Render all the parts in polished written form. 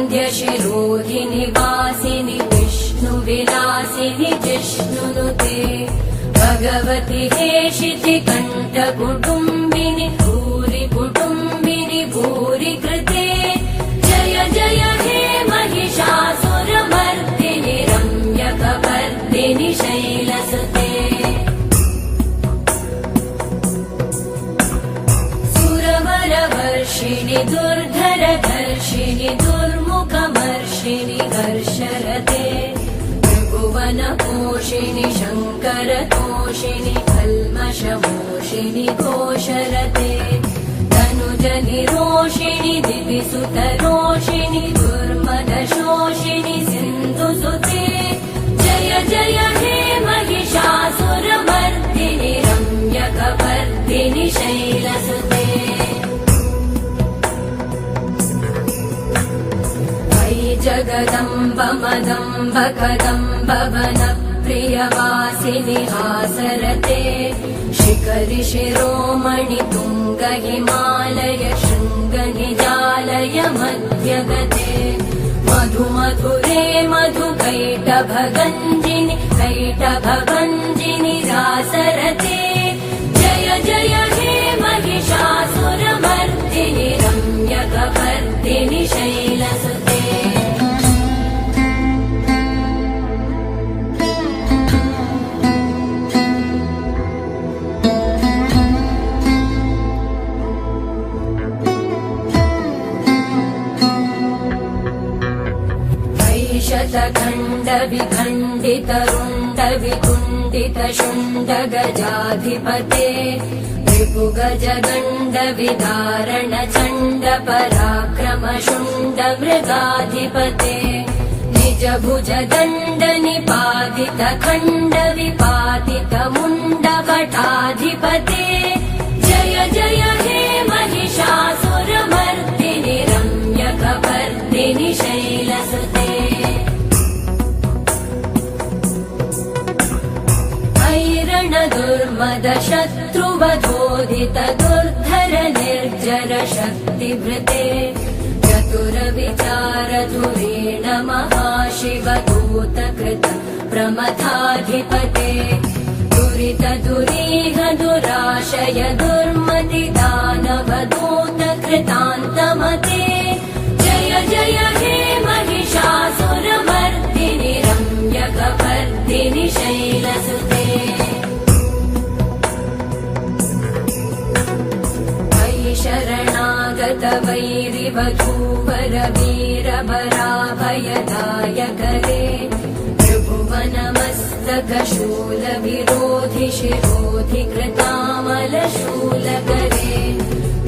वरविन्द्यशिरोधिनि वासिनि विष्णुविलासिनि जिष्णुनुते भगवति हेशिति कण्ठकुटुम्बिनि भूरि कुटुम्बिनि भूरि कृते जय जय हे महिषासुरमर्दिनि रम्यकपर्दिनि शैलसुते सुरवरवर्षिणि दुर्धरधर्षिणि दुर्मुखमर्षिणि हर्षरते त्रिभुवनपोषिणि शङ्करतोषिणि कल्मषमोषिणि घोषरते तनुजनिरोषिणि दिविसुतरोषिणि दुर्मदशोषिणि सिन्धुसुते जय जय हे महिषासुरमर्दिनि रम्यकपर्दिनि शैलसुते जगदम्ब मदम्ब कदम्ब वनप्रियवासिनि हासरते शिखरि शिरोमणि तुङ्ग हिमालय शृङ्ग निजालय मध्यगते मधु मधुरे मधुकैटभगञ्जिनि कैटभगञ्जिनि रासरते जय जय हे महिषासुरमर्दिनि रम्यकपर्दिनि शैलसुते शतखण्डविखण्डितरुण्डविकुण्डितशुण्ड गजाधिपते रिपुगजगण्ड विदारण चण्ड पराक्रम शुण्ड मृगाधिपते निज भुज दण्ड निपातित खण्ड विपातित मुण्ड भटाधिपते जय जय हे महिषासुरमर्दिनि रम्यकपर्दिनि शैलसुते दुर्मद शत्रुवधोदित दुर्धर निर्जर शक्तिभृते चतुर विचार धुरेण महाशिव दूतकृत प्रमथाधिपते दुरित दुरीह दुराशय दुर्मति दानव दूत कृतान्तमते जय जय हे महिषासुरमर्दिनि रम्यकपर्दिनि शैलसुते शरणागत वैरिवधूवर वीरभराभयदायकरे त्रिभुवनमस्तक शूल विरोधि शिरोधि कृतामलशूलकरे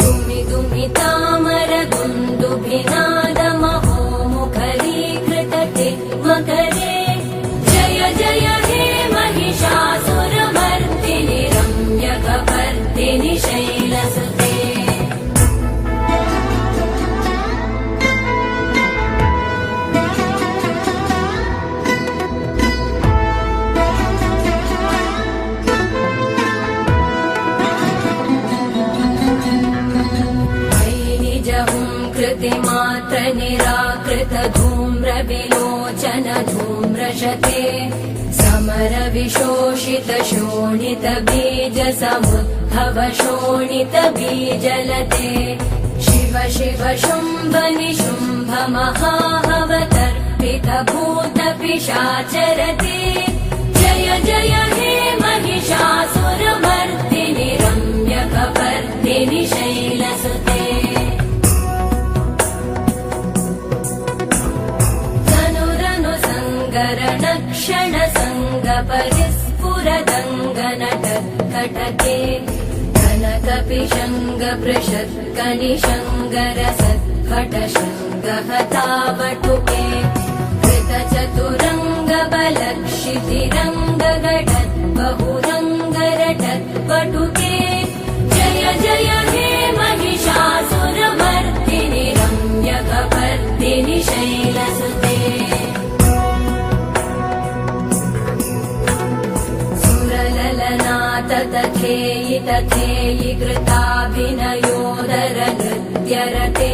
दुमि दुमि तामर दुन्दुभिनाद महो मुखरीकृत मकरे जय जय हे महिषासुरमर्दिनि रम्यकपर्दिनि शैलसुते मात्र निराकृत धूम्र विलोचन धूम्रशते समर विशोषित शोणित बीज समुद्भव शोणित बीजलते शिव शिव शुम्भ निशुम्भ महाहवतर्पित भूत पिशाचरते जय जय हे महिषासुरमर्दिनि रम्यकपर्दिनि शैलसुते क्षण संग परिस्फुरदङ्गनट कटके कनकपिशङ्ग पृषत्क निशङ्गर सत्कट शङ्ग हतावटुके कृत चतुरङ्ग बलक्षितिरङ्ग गडत् बहुरङ्गरटत् पटुके जय जय हे महिषासुरमर्दिनि रम्यकपर्दिनि शैलसुते तथेयि तथेयि कृताभिनयोदर नृत्यरते